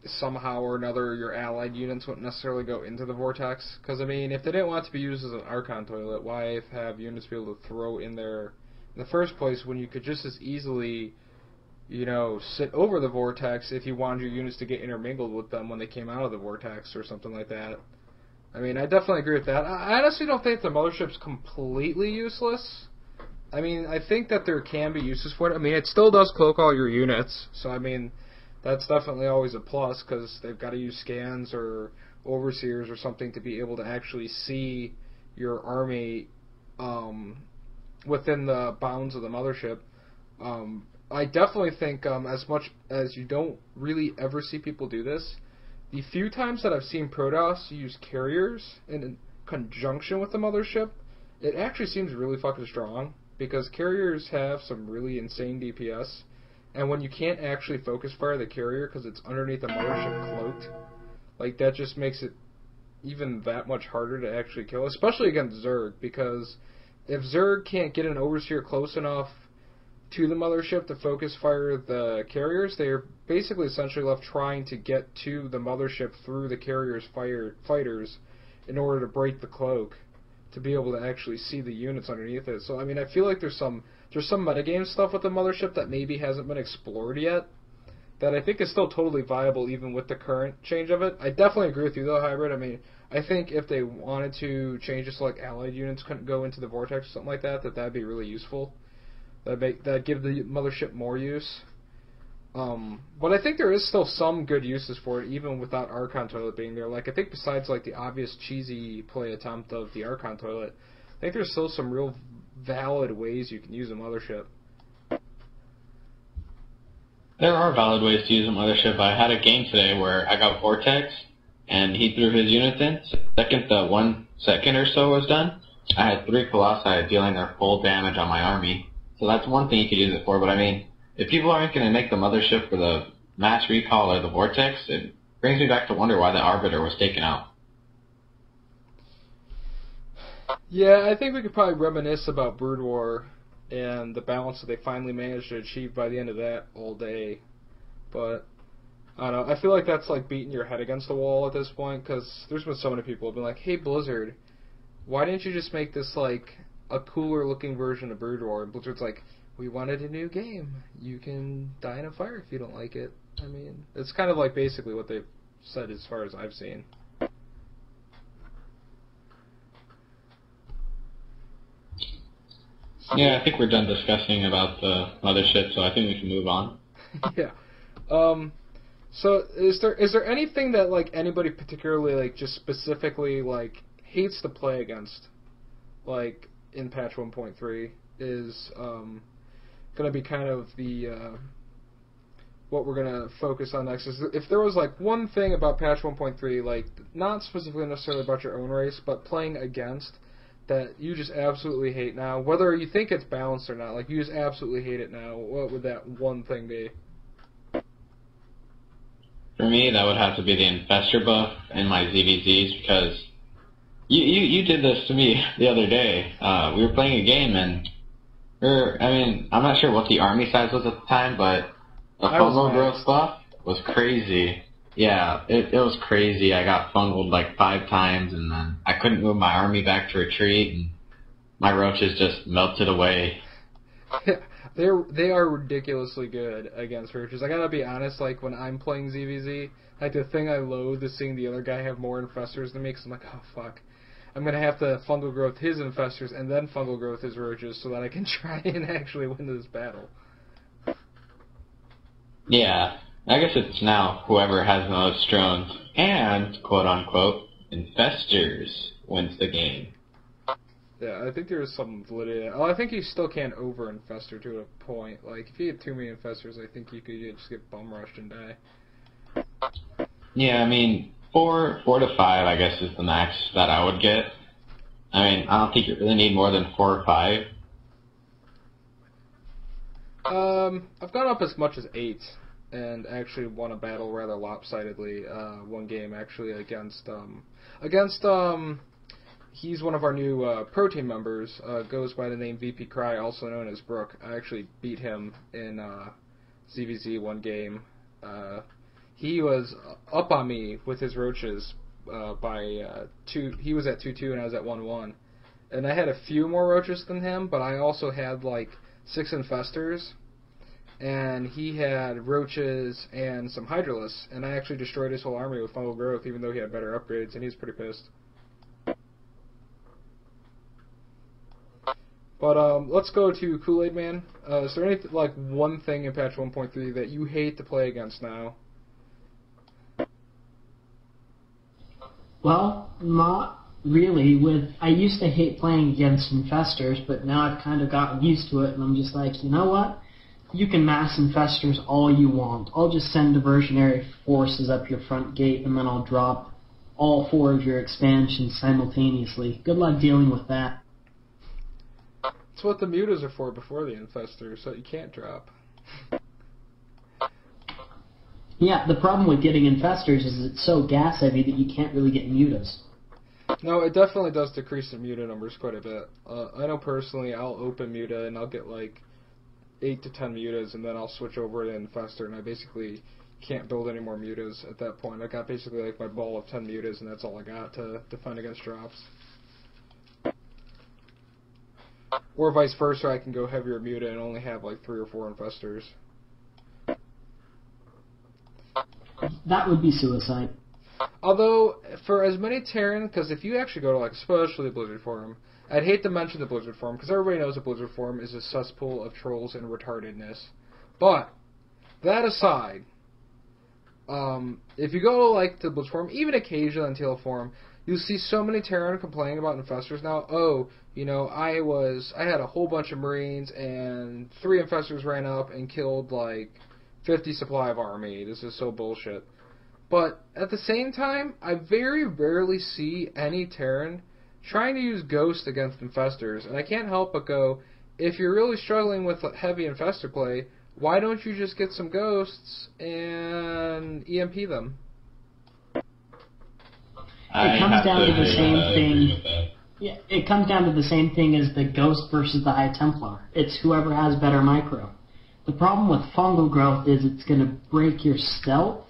somehow or another your allied units wouldn't necessarily go into the vortex. Because, I mean, if they didn't want it to be used as an Archon toilet, why have units be able to throw in there in the first place when you could just as easily, you know, sit over the vortex if you wanted your units to get intermingled with them when they came out of the vortex or something like that. I mean, I definitely agree with that. I honestly don't think the mothership's completely useless. I mean, I think that there can be uses for it. I mean, it still does cloak all your units, so I mean, that's definitely always a plus, because they've got to use scans or overseers or something to be able to actually see your army within the bounds of the mothership. I definitely think, as much as you don't really ever see people do this, the few times that I've seen Protoss use carriers in conjunction with the mothership, it actually seems really fucking strong, because carriers have some really insane DPS, and when you can't actually focus fire the carrier because it's underneath the mothership cloaked, like, that just makes it even that much harder to actually kill, especially against Zerg, because if Zerg can't get an overseer close enough to the mothership to focus fire the carriers. They are basically essentially left trying to get to the mothership through the carriers' fighters in order to break the cloak to be able to actually see the units underneath it. So I mean, I feel like there's some metagame stuff with the mothership that maybe hasn't been explored yet that I think is still totally viable even with the current change of it. I definitely agree with you though, Hybrid. I mean, I think if they wanted to change it so like allied units couldn't go into the vortex or something like that, that'd be really useful. That'd give the mothership more use. But I think there is still some good uses for it, even without Archon Toilet being there. Like, I think besides like the obvious cheesy play attempt of the Archon Toilet, I think there's still some real valid ways you can use a mothership. There are valid ways to use a mothership. I had a game today where I got Vortex, and he threw his units in. Second, the 1 second or so was done, I had 3 Colossi dealing their full damage on my army. So that's one thing you could use it for, but I mean, if people aren't going to make the mothership for the mass recall or the Vortex, it brings me back to wonder why the Arbiter was taken out. Yeah, I think we could probably reminisce about Brood War and the balance that they finally managed to achieve by the end of that all day. But, I don't know, I feel like that's like beating your head against the wall at this point, because there's been so many people who have been like, hey Blizzard, why didn't you just make this like a cooler looking version of Brood War? And Blizzard's like, we wanted a new game. You can die in a fire if you don't like it. I mean, it's kind of like basically what they've said as far as I've seen. Yeah, I think we're done discussing about the mothership, so I think we can move on. Yeah. So is there anything that like anybody particularly like just specifically like hates to play against, like in patch 1.3 is going to be kind of the what we're going to focus on next. Is if there was like one thing about patch 1.3, like not specifically necessarily about your own race, but playing against, that you just absolutely hate now, whether you think it's balanced or not, like you just absolutely hate it now, what would that one thing be? For me, that would have to be the Infestor buff in my ZVZs, because you did this to me the other day. We were playing a game, and I'm not sure what the army size was at the time, but the fungal growth buff was crazy. Yeah, it was crazy. I got fungled like 5 times, and then I couldn't move my army back to retreat, and my roaches just melted away. They are ridiculously good against roaches. I gotta be honest, like when I'm playing ZVZ, like the thing I loathe is seeing the other guy have more infestors than me, because I'm like, oh fuck, I'm gonna have to fungal growth his infestors and then fungal growth his roaches so that I can try and actually win this battle. Yeah. I guess it's now whoever has the most drones and, quote-unquote, infestors wins the game. Yeah, I think there is some validity. Oh, I think you still can over-infestor to a point. Like, if you get too many infestors, I think you could just get bum-rushed and die. Yeah, I mean, 4 to 5, I guess, is the max that I would get. I mean, I don't think you really need more than 4 or 5. I've gone up as much as 8. And actually won a battle rather lopsidedly, one game actually against he's one of our new pro team members, goes by the name VP Cry, also known as Brooke. I actually beat him in ZVZ one game. He was up on me with his roaches by 2. He was at 2-2 and I was at 1-1. And I had a few more roaches than him, but I also had like 6 infestors. And he had roaches and some hydralisks, and I actually destroyed his whole army with fungal growth, even though he had better upgrades, and he was pretty pissed. But let's go to Kool-Aid Man. Is there any like one thing in patch 1.3 that you hate to play against now? Well, not really. I used to hate playing against infestors, but now I've kind of gotten used to it, and I'm just like, you know what? You can mass infestors all you want. I'll just send diversionary forces up your front gate, and then I'll drop all 4 of your expansions simultaneously. Good luck dealing with that. That's what the mutas are for before the infestors, so you can't drop. Yeah, the problem with getting infestors is it's so gas heavy that you can't really get mutas. No, it definitely does decrease the muta numbers quite a bit. I know personally I'll open muta and I'll get like 8 to 10 mutas, and then I'll switch over to Infestor, and I basically can't build any more mutas at that point. I got basically like my ball of 10 mutas, and that's all I got to defend against drops. Or vice versa, I can go heavier muta and only have like 3 or 4 Infestors. That would be suicide. Although, for as many Terran, because if you actually go to, like, especially the Blizzard Forum, I'd hate to mention the Blizzard Forum, because everybody knows the Blizzard Forum is a cesspool of trolls and retardedness. But, that aside, if you go to, like, the Blizzard Forum, even occasionally on TL Forum, you'll see so many Terran complaining about Infestors now. Oh, you know, I had a whole bunch of Marines, and 3 Infestors ran up and killed, like, 50 supply of army. This is so bullshit. But at the same time, I very rarely see any Terran trying to use Ghost against Infestors, and I can't help but go, if you're really struggling with heavy Infestor play, why don't you just get some Ghosts and EMP them? It comes down to the same thing. Yeah, it comes down to the same thing as the Ghost versus the High Templar. It's whoever has better micro. The problem with fungal growth is it's going to break your stealth,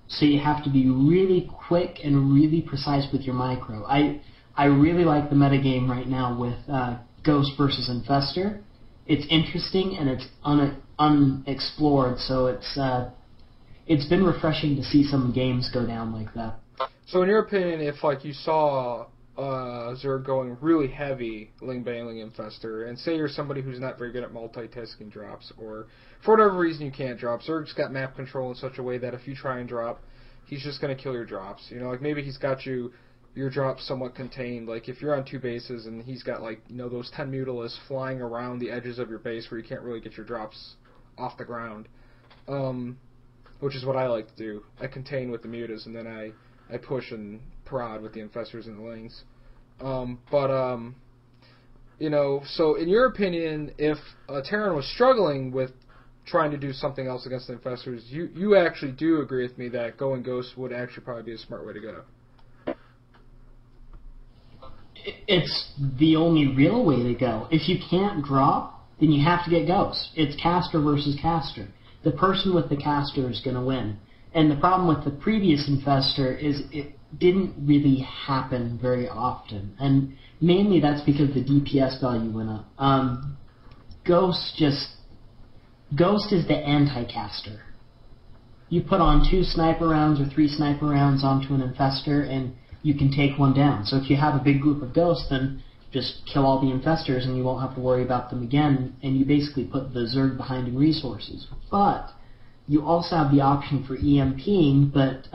so you have to be really quick and really precise with your micro. I really like the metagame right now with Ghost versus Infestor. It's interesting and it's unexplored, so it's been refreshing to see some games go down like that. So in your opinion, if like you saw Zerg going really heavy Ling Bangling Infestor, and say you're somebody who's not very good at multitasking drops, or for whatever reason you can't drop, Zerg's got map control in such a way that if you try and drop, he's just going to kill your drops. You know, like maybe he's got your drops somewhat contained. Like if you're on 2 bases and he's got like, you know, those 10 Mutalisks flying around the edges of your base where you can't really get your drops off the ground, which is what I like to do. I contain with the mutas, and then I push and prod with the Infestors and the Lings. You know, so in your opinion, if a Terran was struggling with trying to do something else against the Infestors, you actually do agree with me that going Ghost would actually probably be a smart way to go. It's the only real way to go. If you can't drop, then you have to get Ghost. It's caster versus caster. The person with the caster is going to win. And the problem with the previous Infestor is it didn't really happen very often. And mainly that's because the DPS value went up. Ghost is the anti-caster. You put on 2 sniper rounds or 3 sniper rounds onto an Infestor and you can take one down. So if you have a big group of Ghosts, then just kill all the Infestors and you won't have to worry about them again, and you basically put the Zerg behind in resources. But you also have the option for EMPing, but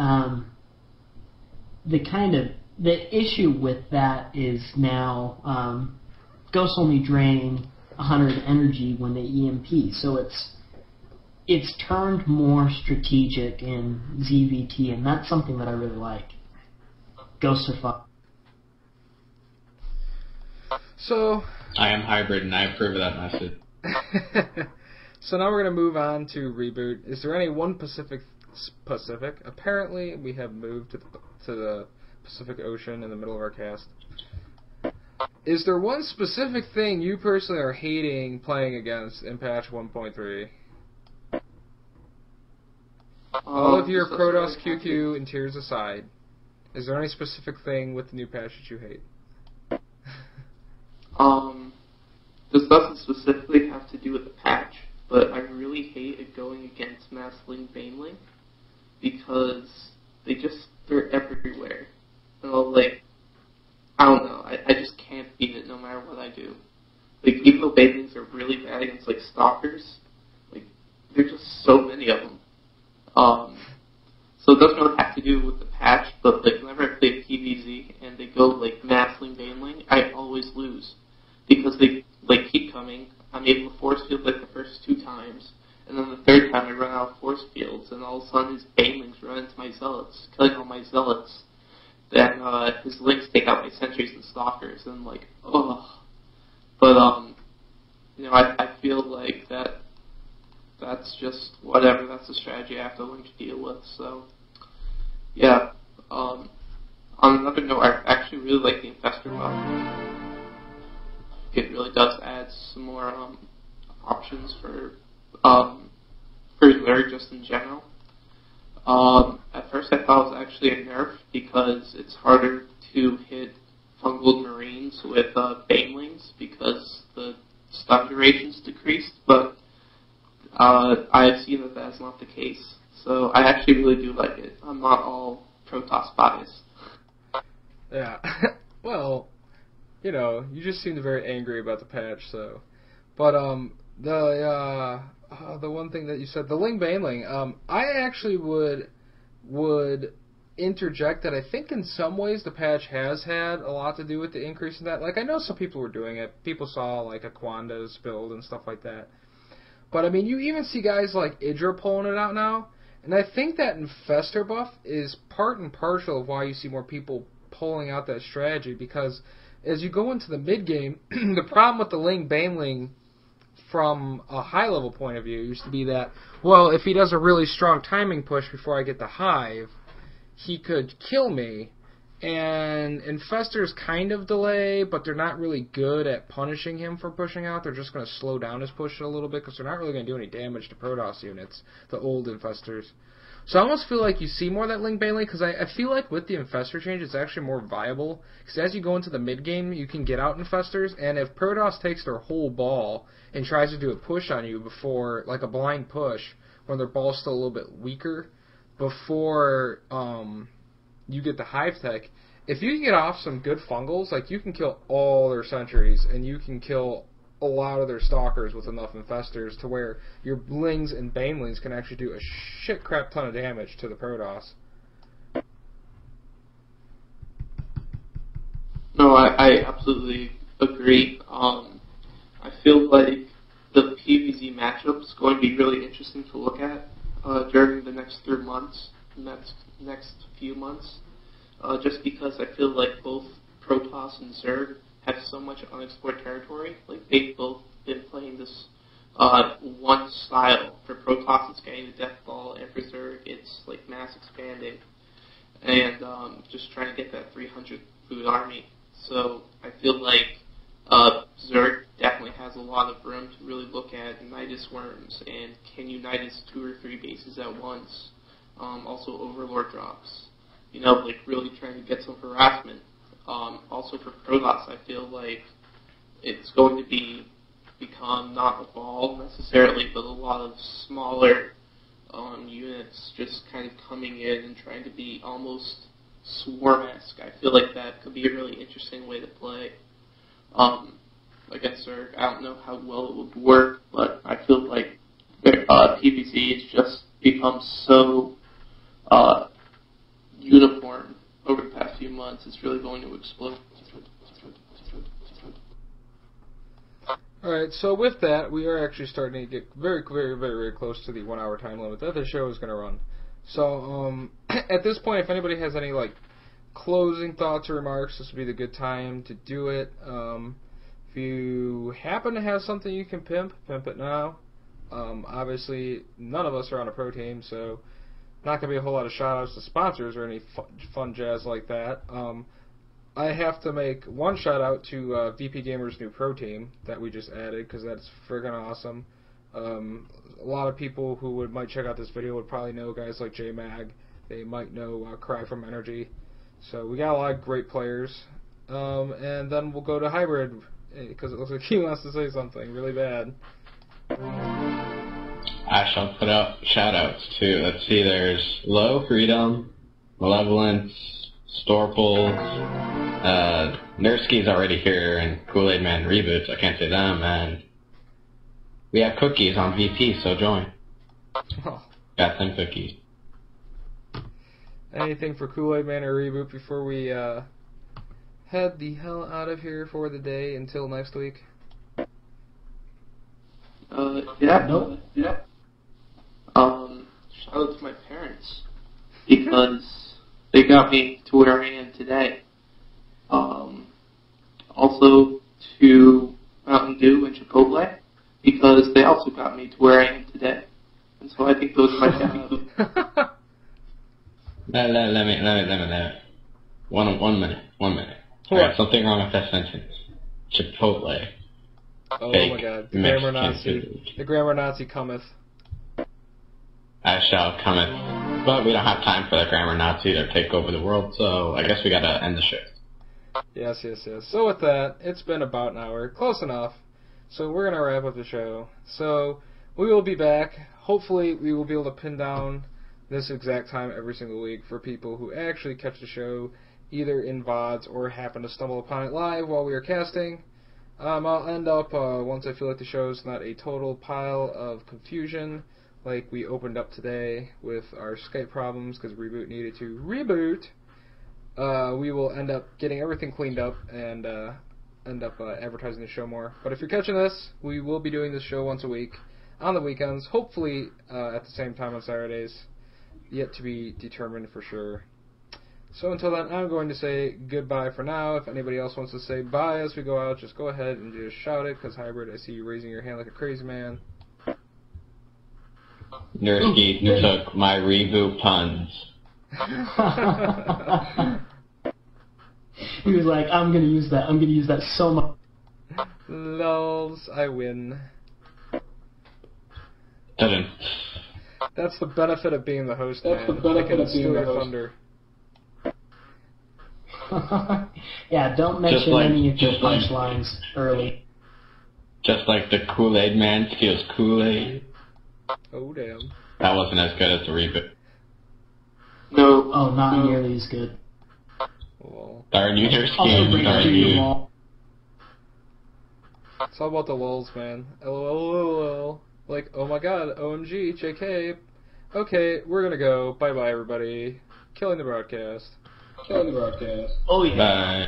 the issue with that is now Ghosts only drain 100 energy when they EMP, so it's turned more strategic in ZVT, and that's something that I really like. Ghosts are fun. So I am hybrid, and I approve of that message. So now we're going to move on to Reboot. Is there any one Pacific? Apparently, we have moved to the Pacific Ocean in the middle of our cast. Is there one specific thing you personally are hating playing against in patch 1.3? All of your Protoss QQ and tiers aside, is there any specific thing with the new patch that you hate? This doesn't specifically have to do with the patch, but I really hate it going against Massling Baneling because they're everywhere. And I don't know, I just can't beat it no matter what I do. Like, even though Banelings are really bad against, like, Stalkers, like, there's just so many of them. So it doesn't really have to do with the patch, but, like, whenever I play PvZ and they go, like, Massling Baneling, I always lose. Because they, like, keep coming. I'm able to force field, like, the first 2 times. And then the 3rd time I run out of force fields, and all of a sudden his Banelings run into my Zealots, killing all my Zealots. Then his Lings take out my Sentries and Stalkers, and, like, ugh. But, you know, I feel like that's just whatever. That's a strategy I have to learn to deal with. So, yeah. On another note, I actually really like the Infestor buff. It really does add some more options for Zerg just in general. At first I thought it was actually a nerf because it's harder to hit fungal marines with banelings because the stun duration's decreased, but I've seen that that's not the case. So I actually really do like it. I'm not all Protoss biased. Yeah. Well, you know, you just seemed very angry about the patch, so. But the one thing that you said, the Ling Baneling, I actually would interject that I think in some ways the patch has had a lot to do with the increase in that. Like, I know some people were doing it. People saw, like, a Quanda's build and stuff like that. But, I mean, you even see guys like Idra pulling it out now. And I think that Infestor buff is part and parcel of why you see more people pulling out that strategy. Because as you go into the mid-game, the problem with the Ling Baneling from a high-level point of view used to be that, well, if he does a really strong timing push before I get the Hive, he could kill me. And Infestors kind of delay, but they're not really good at punishing him for pushing out. They're just going to slow down his push a little bit because they're not really going to do any damage to Protoss units, the old Infestors. So I almost feel like you see more of that Ling Baneling because I feel like with the Infestor change, it's actually more viable. Because as you go into the mid-game, you can get out Infestors, and if Protoss takes their whole ball and tries to do a push on you before, like a blind push, when their ball's still a little bit weaker, before you get the Hive Tech, if you can get off some good fungals, like you can kill all their sentries, and you can kill a lot of their stalkers with enough Infestors to where your Lings and Banelings can actually do a shit crap ton of damage to the Protoss. No, I absolutely agree. I feel like the PvZ matchup is going to be really interesting to look at during the next 3 months, next few months, just because I feel like both Protoss and Zerg have so much unexplored territory. Like, they've both been playing this one style. For Protoss, it's getting the Death Ball, and for Zerg, it's like mass expanding and just trying to get that 300 food army. So I feel like Zerg definitely has a lot of room to really look at Nidus Worms and can you Nidus 2 or 3 bases at once. Also Overlord drops. You know, like really trying to get some harassment. Also for Protoss, I feel like it's going to become not a ball necessarily, but a lot of smaller units just kind of coming in and trying to be almost Swarm-esque. I feel like that could be a really interesting way to play. Against Zerg, I don't know how well it would work, but I feel like PvZ has just become so uniform over the past few months. It's really going to explode. Alright, so with that, we are actually starting to get very, very, very, very close to the 1 hour time limit that the show is going to run. So, at this point, if anybody has any, like, closing thoughts or remarks, this would be the good time to do it. If you happen to have something you can pimp it now. Obviously, none of us are on a pro team, so not going to be a whole lot of shout-outs to sponsors or any fun jazz like that. I have to make one shout-out to VPGamers' new pro team that we just added, because that's friggin' awesome. A lot of people who might check out this video would probably know guys like J-Mag. They might know Cry from Energy. So we got a lot of great players. And then we'll go to Hybrid, because it looks like he wants to say something really bad. I shall put out shout-outs too. Let's see, there's Low Freedom, Malevolence, Storples, Nurski's already here, and Kool-Aid Man Reboots, I can't say them, and we have cookies on VP, so join. Oh. Got them cookies. Anything for Kool-Aid Man or Reboot before we head the hell out of here for the day until next week? Yeah. Shout out to my parents because they got me to where I am today. Also to Mountain Dew and Chipotle because they also got me to where I am today. And so I think those are my shout-outs. Let me. One minute. What? Alright, something wrong with that sentence. Chipotle. Oh Fake my god, the Mexican grammar Nazi. food. The grammar Nazi cometh. I shall cometh. But we don't have time for the grammar Nazi to take over the world, so I guess we gotta end the show. Yes. So with that, it's been about an hour. Close enough. So we're gonna wrap up the show. So we will be back. Hopefully we will be able to pin down this exact time every single week for people who actually catch the show either in VODs or happen to stumble upon it live while we are casting. I'll end up, once I feel like the show is not a total pile of confusion, like we opened up today with our Skype problems because Reboot needed to reboot, we will end up getting everything cleaned up and end up advertising the show more. But if you're catching this, we will be doing this show once a week on the weekends, hopefully at the same time on Saturdays, yet to be determined for sure. So until then, I'm going to say goodbye for now. If anybody else wants to say bye as we go out, just go ahead and just shout it, because Hybrid, I see you raising your hand like a crazy man. Nursky took my reboot puns. He was like, I'm gonna use that so much. Lols, I win. Doesn't. That's the benefit of being the host, That's man. the benefit I can of being steal the your host. thunder. Yeah, don't mention like- any of your just like- punchlines early. Just like the Kool-Aid man steals Kool-Aid. Oh, damn. That wasn't as good as the reboot. No. Oh, not No. nearly as good. Well, Darn you, Also, Nursky. bring Darn to you you. all. it's all about the lols, man. LOL. Like, oh my god, OMG, JK. Okay, we're gonna go. Bye-bye, everybody. Killing the broadcast. Killing the broadcast. Oh yeah. Bye.